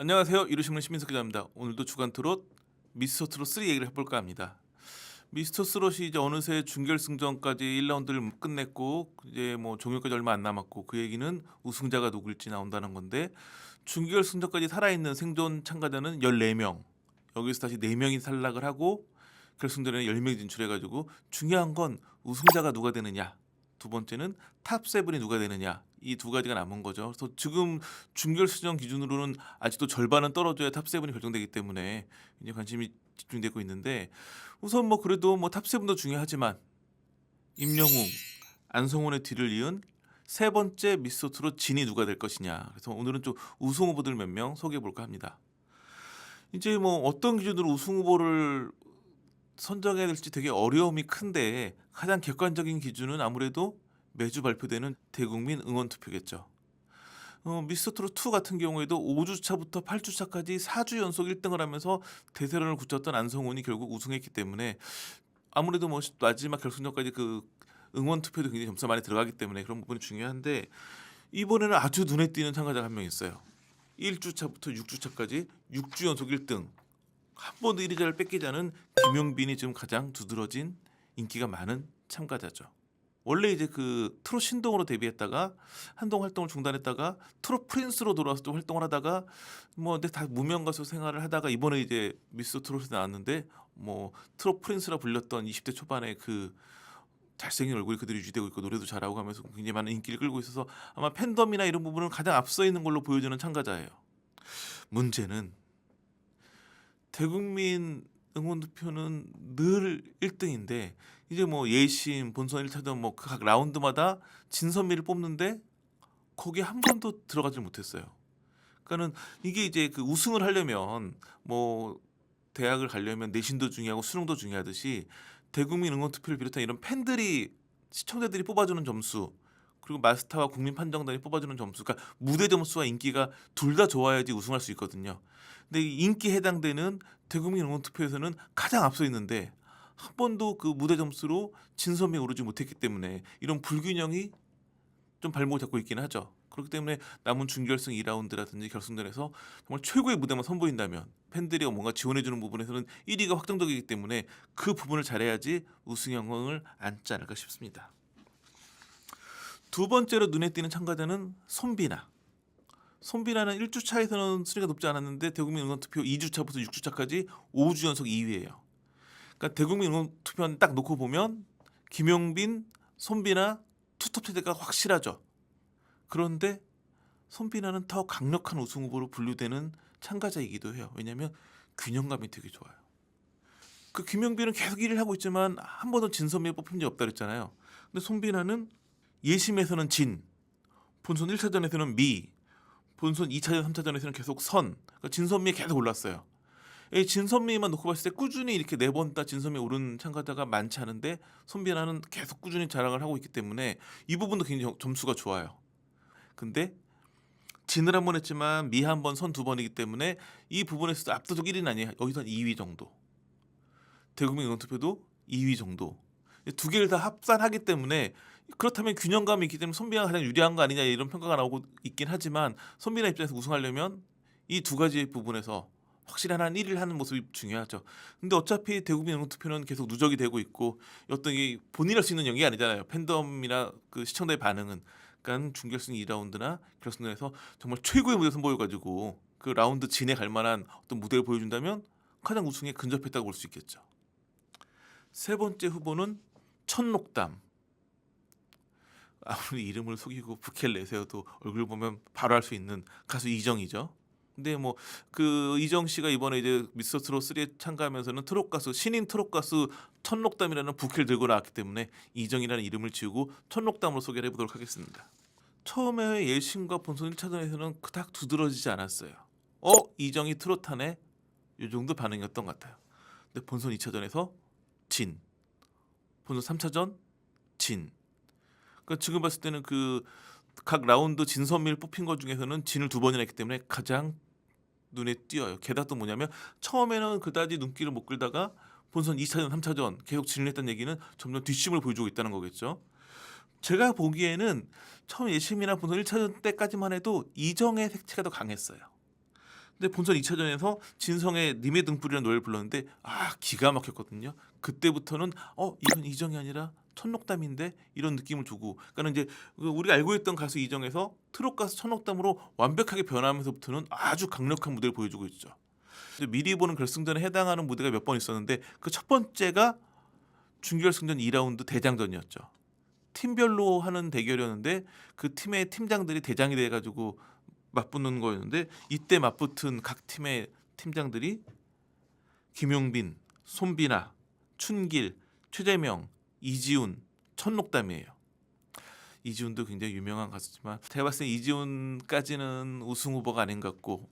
안녕하세요. 이루신문 시민석 기자입니다. 오늘도 주간 트롯 미스터 트롯 3 얘기를 해볼까 합니다. 미스터 트롯이 이제 어느새 준결승전까지 1라운드를 끝냈고 이제 뭐 종료까지 얼마 안 남았고 그 얘기는 우승자가 누굴지 나온다는 건데 준결승전까지 살아있는 생존 참가자는 14명. 여기서 다시 4명이 탈락을 하고 결승전에 10명이 진출해가지고 중요한 건 우승자가 누가 되느냐. 두 번째는 탑 세븐이 누가 되느냐. 이 두 가지가 남은 거죠. 그래서 지금 준결승전 기준으로는 아직도 절반은 떨어져야 탑 세븐이 결정되기 때문에 이제 관심이 집중되고 있는데 우선 뭐 그래도 뭐 탑 세븐도 중요하지만 임영웅, 안성훈의 뒤를 이은 세 번째 미스터 트롯 진이 누가 될 것이냐. 그래서 오늘은 좀 우승 후보들 몇 명 소개해 볼까 합니다. 이제 뭐 어떤 기준으로 우승 후보를 선정해야 될지 되게 어려움이 큰데 가장 객관적인 기준은 아무래도 매주 발표되는 대국민 응원 투표겠죠. 미스터 트롯 2 같은 경우에도 5주차부터 8주차까지 4주 연속 1등을 하면서 대세론을 굳혔던 안성훈이 결국 우승했기 때문에 아무래도 뭐 마지막 결승전까지 그 응원 투표도 굉장히 점수가 많이 들어가기 때문에 그런 부분이 중요한데 이번에는 아주 눈에 띄는 참가자가 한 명 있어요. 1주차부터 6주차까지 6주 연속 1등. 한 번도 1위 자리를 뺏기지 않은 김용빈이 지금 가장 두드러진 인기가 많은 참가자죠. 원래 이제 그 트롯 신동으로 데뷔했다가 한동 활동을 중단했다가 트롯 프린스로 돌아와서 또 활동을 하다가 뭐 근데 다 무명 가수 생활을 하다가 이번에 이제 미스터 트롯에 나왔는데 뭐 트롯 프린스라 불렸던 20대 초반의 그 잘생긴 얼굴이 그대로 유지되고 있고 노래도 잘하고 하면서 굉장히 많은 인기를 끌고 있어서 아마 팬덤이나 이런 부분은 가장 앞서 있는 걸로 보여지는 참가자예요. 문제는 대국민 응원 투표는 늘 1등인데 이제 뭐 예심, 본선 1차전 뭐 각 라운드마다 진선미를 뽑는데 거기에 한 번도 들어가지 못했어요. 그러니까는 이게 이제 그 우승을 하려면 뭐 대학을 가려면 내신도 중요하고 수능도 중요하듯이 대국민 응원 투표를 비롯한 이런 팬들이 시청자들이 뽑아주는 점수 그리고 마스터와 국민 판정단이 뽑아주는 점수, 그러니까 무대 점수와 인기가 둘 다 좋아야지 우승할 수 있거든요. 근데 이 인기에 해당되는 대국민 응원 투표에서는 가장 앞서 있는데 한 번도 그 무대 점수로 진선미에 오르지 못했기 때문에 이런 불균형이 좀 발목을 잡고 있기는 하죠. 그렇기 때문에 남은 준결승 2라운드라든지 결승전에서 정말 최고의 무대만 선보인다면 팬들이 뭔가 지원해주는 부분에서는 1위가 확정적이기 때문에 그 부분을 잘해야지 우승 영광을 안지 않을까 싶습니다. 두 번째로 눈에 띄는 참가자는 손비나. 손비나는 1주차에서는 순위가 높지 않았는데 대국민 응원 투표 2주차부터 6주차까지 5주 연속 2위예요. 그러니까 대국민 응원 투표는 딱 놓고 보면 김용빈, 손비나 투톱 체제가 확실하죠. 그런데 손비나는 더 강력한 우승 후보로 분류되는 참가자이기도 해요. 왜냐하면 균형감이 되게 좋아요. 그 김용빈은 계속 1위를 하고 있지만 한 번도 진선미에 뽑힌 적이 없다 그랬잖아요. 근데 손비나는 예심에서는 진, 본선 1차전에서는 미, 본선 2차전, 3차전에서는 계속 선, 그러니까 진선미에 계속 올랐어요. 이 진선미만 놓고 봤을 때 꾸준히 이렇게 4번 다 진선미에 오른 참가자가 많지 않은데 손비나는 계속 꾸준히 자랑을 하고 있기 때문에 이 부분도 굉장히 점수가 좋아요. 근데 진을 한 번 했지만 미 한 번, 선 2번이기 때문에 이 부분에서도 압도적 1위는 아니에요. 여기서 한 2위 정도. 대국민 응원투표도 2위 정도. 두 개를 다 합산하기 때문에 그렇다면 균형감이 있기 때문에 손비나가 가장 유리한 거 아니냐 이런 평가가 나오고 있긴 하지만 손비나 입장에서 우승하려면 이 두 가지 부분에서 확실히 하나는 1위를 하는 모습이 중요하죠. 근데 어차피 대국민 응원투표는 계속 누적이 되고 있고 어떤 게 본인이 할 수 있는 영역이 아니잖아요. 팬덤이나 그 시청자의 반응은. 그러니까 준결승 2라운드나 결승전에서 정말 최고의 무대 선보여가지고 그 라운드 진에 갈 만한 어떤 무대를 보여준다면 가장 우승에 근접했다고 볼 수 있겠죠. 세 번째 후보는 천록담. 아무리 이름을 속이고 부캐를 내세워도 얼굴 보면 바로 알 수 있는 가수 이정이죠. 근데 뭐 그 이정 씨가 이번에 이제 미스터 트롯 3에 참가하면서는 트롯 가수 신인 트롯 가수 천록담이라는 부캐를 들고 나왔기 때문에 이정이라는 이름을 지우고 천록담으로 소개를 해보도록 하겠습니다. 처음에 예심과 본선 1차전에서는 그닥 두드러지지 않았어요. 이정이 트롯 하네? 이 정도 반응이었던 것 같아요. 근데 본선 2차전에서 진, 본선 3차전 진. 그러니까 지금 봤을 때는 그 각 라운드 진선미를 뽑힌 것 중에서는 진을 2번이나 했기 때문에 가장 눈에 띄어요. 게다가 또 뭐냐면 처음에는 그다지 눈길을 못 끌다가 본선 2차전, 3차전 계속 진을 했다는 얘기는 점점 뒷심을 보여주고 있다는 거겠죠. 제가 보기에는 처음 예심이나 본선 1차전 때까지만 해도 이정의 색채가 더 강했어요. 근데 본선 2차전에서 진성의 님의 등불이라는 노래를 불렀는데 기가 막혔거든요. 그때부터는 이건 이정이 아니라 천록담인데 이런 느낌을 주고, 그러니까 이제 우리가 알고 있던 가수 이정에서 트롯 가수 천록담으로 완벽하게 변하면서부터는 아주 강력한 무대를 보여주고 있죠. 이제 미리 보는 결승전에 해당하는 무대가 몇 번 있었는데 그 첫 번째가 준결승전 2라운드 대장전이었죠. 팀별로 하는 대결이었는데 그 팀의 팀장들이 대장이 돼가지고 맞붙는 거였는데, 이때 맞붙은 각 팀의 팀장들이 김용빈, 손비나, 춘길, 최재명, 이지훈, 천록담이에요. 이지훈도 굉장히 유명한 가수지만 제가 봤을 때 이지훈까지는 우승 후보가 아닌 것 같고,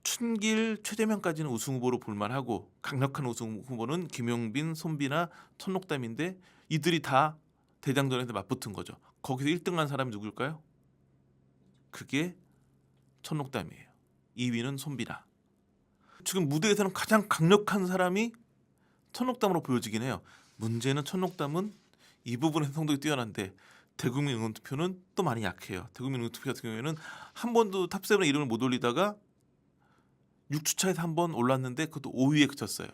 춘길, 최재명까지는 우승 후보로 볼만하고, 강력한 우승 후보는 김용빈, 손비나 천록담인데 이들이 다 대장전에서 맞붙은 거죠. 거기서 1등한 사람이 누굴까요? 그게 천록담이에요. 2위는 손비나. 지금 무대에서는 가장 강력한 사람이 천록담으로 보여지긴 해요. 문제는 천록담은 이 부분에서 성적이 뛰어난데 대국민 응원투표는 또 많이 약해요. 대국민 응원투표 같은 경우에는 한 번도 탑7에 이름을 못 올리다가 6주차에서 한 번 올랐는데 그것도 5위에 그쳤어요.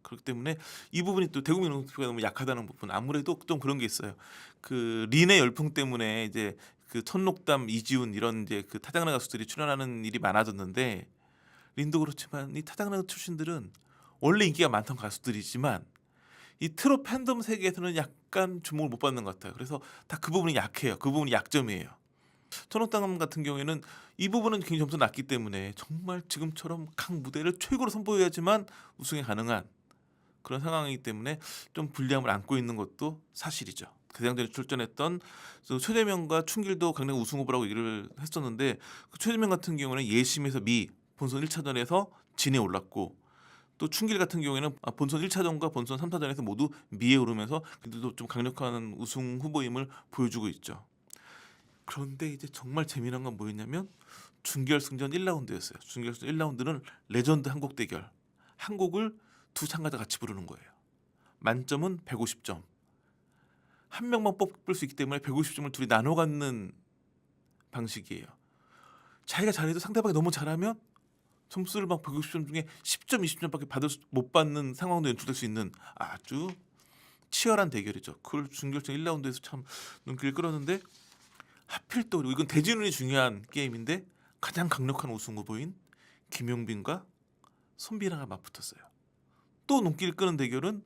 그렇기 때문에 이 부분이 또 대국민 응원투표가 너무 약하다는 부분, 아무래도 좀 그런 게 있어요. 그 린의 열풍 때문에 이제 그 천록담, 이지훈 이런 이제 그 타장르 가수들이 출연하는 일이 많아졌는데, 린도 그렇지만 이 타장르 출신들은 원래 인기가 많던 가수들이지만 이 트롯 팬덤 세계에서는 약간 주목을 못 받는 것 같아요. 그래서 다 그 부분이 약해요. 그 부분이 약점이에요. 천록담 같은 경우에는 이 부분은 굉장히 점수 낮기 때문에 정말 지금처럼 각 무대를 최고로 선보여야지만 우승이 가능한 그런 상황이기 때문에 좀 불리함을 안고 있는 것도 사실이죠. 대장전에 출전했던 최재명과 춘길도 강력 우승 후보라고 얘기를 했었는데, 그 최재명 같은 경우는 예심에서 미, 본선 1차전에서 진에 올랐고, 또 춘길 같은 경우에는 본선 1차전과 본선 3차전에서 모두 미에 오르면서 그래도 좀 강력한 우승 후보임을 보여주고 있죠. 그런데 이제 정말 재미난 건 뭐였냐면 준결승전 1라운드였어요. 준결승전 1라운드는 레전드 한곡 대결. 한 곡을 두 참가자 같이 부르는 거예요. 만점은 150점. 한 명만 뽑을 수 있기 때문에 150점을 둘이 나눠 갖는 방식이에요. 자기가 잘해도 상대방이 너무 잘하면 점수를 막 150점 중에 10점, 20점밖에 못 받는 상황도 연출될 수 있는 아주 치열한 대결이죠. 그걸 준결승 1라운드에서 참 눈길을 끌었는데, 하필 또 이건 대진운이 중요한 게임인데 가장 강력한 우승 후보인 김용빈과 손비나가 맞붙었어요. 또 눈길을 끄는 대결은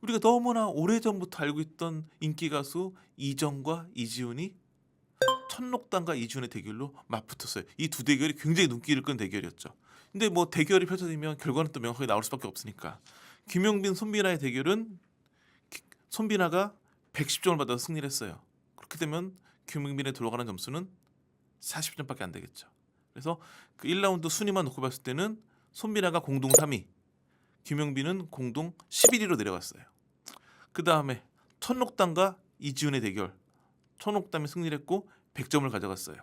우리가 너무나 오래전부터 알고 있던 인기 가수 이정과 이지훈이 천록담과 이지훈의 대결로 맞붙었어요. 이 두 대결이 굉장히 눈길을 끈 대결이었죠. 근데 뭐 대결이 펼쳐지면 결과는 또 명확하게 나올 수밖에 없으니까, 김용빈, 손비나의 대결은 손비나가 110점을 받아서 승리를 했어요. 그렇게 되면 김용빈에 들어가는 점수는 40점밖에 안 되겠죠. 그래서 그 1라운드 순위만 놓고 봤을 때는 손비나가 공동 3위, 김용빈은 공동 11위로 내려갔어요. 그 다음에 천록담과 이지훈의 대결. 천록담이 승리를 했고 100점을 가져갔어요.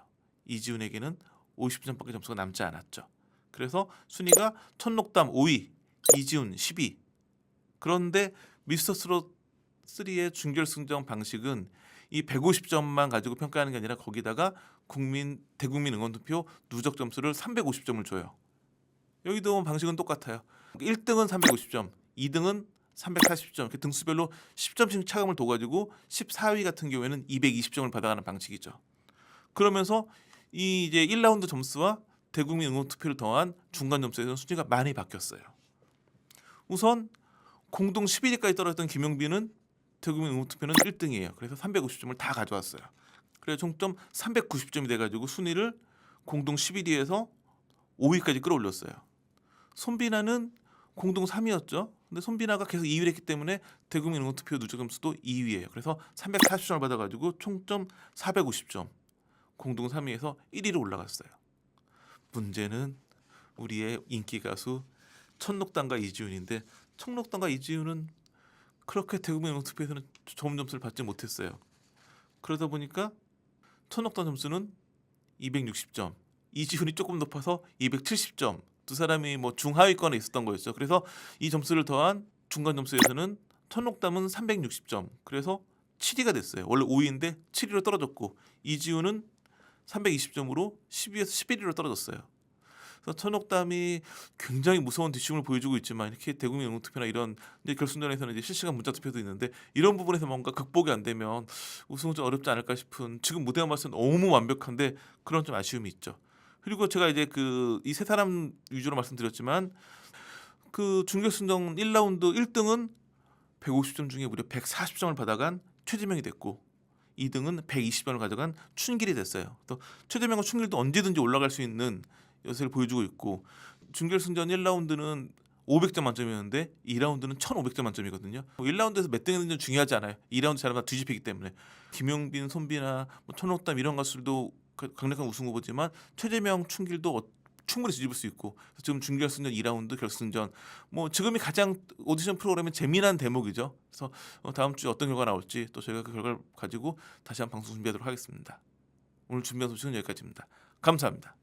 이지훈에게는 50점밖에 점수가 남지 않았죠. 그래서 순위가 천록담 5위, 이지훈 10위. 그런데 미스터트롯 3의 준결승전 방식은 이 150점만 가지고 평가하는 게 아니라 거기다가 대국민 응원투표 누적 점수를 350점을 줘요. 여기도 방식은 똑같아요. 1등은 350점, 2등은 340점, 이렇게 등수별로 10점씩 차감을 둬가지고 14위 같은 경우에는 220점을 받아가는 방식이죠. 그러면서 이 이제 1라운드 점수와 대국민 응원투표를 더한 중간 점수에서는 순위가 많이 바뀌었어요. 우선 공동 11위까지 떨어졌던 김용빈은 대국민 응원투표는 1등이에요. 그래서 350점을 다 가져왔어요. 그래서 총점 390점이 돼가지고 순위를 공동 11위에서 5위까지 끌어올렸어요. 손비나는 공동 3위였죠. 근데 손비나가 계속 2위를 했기 때문에 대국민 응원투표 누적 점수도 2위예요. 그래서 340점을 받아가지고 총점 450점, 공동 3위에서 1위로 올라갔어요. 문제는 우리의 인기 가수 천록담과 이지훈인데, 천록담과 이지훈은 그렇게 대국민 응원투표에서는 좋은 점수를 받지 못했어요. 그러다 보니까 천록담 점수는 260점, 이지훈이 조금 높아서 270점. 두 사람이 뭐 중하위권에 있었던 거였죠. 그래서 이 점수를 더한 중간 점수에서는 천록담은 360점. 그래서 7위가 됐어요. 원래 5위인데 7위로 떨어졌고, 이지훈은 320점으로 10위에서 11위로 떨어졌어요. 그래서 천옥담이 굉장히 무서운 뒷심을 보여주고 있지만 이렇게 대국민 응원투표나 이런 이제 결승전에서는 이제 실시간 문자 투표도 있는데 이런 부분에서 뭔가 극복이 안 되면 우승은 좀 어렵지 않을까 싶은 지금 무대만 봤을 때 너무 완벽한데 그런 좀 아쉬움이 있죠. 그리고 제가 이제 그 이 세 사람 위주로 말씀드렸지만 그 준결승전 1라운드 1등은 150점 중에 무려 140점을 받아간 최지명이 됐고 2등은 120점을 가져간 춘길이 됐어요. 또 최지명과 춘길도 언제든지 올라갈 수 있는 여세를 보여주고 있고 준결승전 1라운드는 500점 만점이었는데 2라운드는 1,500점 만점이거든요. 1라운드에서 몇 등했는지 중요하지 않아요. 2라운드 잘하면 다 뒤집히기 때문에 김용빈, 손비나 뭐 천옥담 이런 가수들도 강력한 우승 후보지만 최재명, 춘길도 충분히 뒤집을 수 있고 지금 준결승전 2라운드 결승전 뭐 지금이 가장 오디션 프로그램의 재미난 대목이죠. 그래서 다음 주에 어떤 결과 나올지 또 저희가 그 결과를 가지고 다시 한번 방송 준비하도록 하겠습니다. 오늘 준비한 소식은 여기까지입니다. 감사합니다.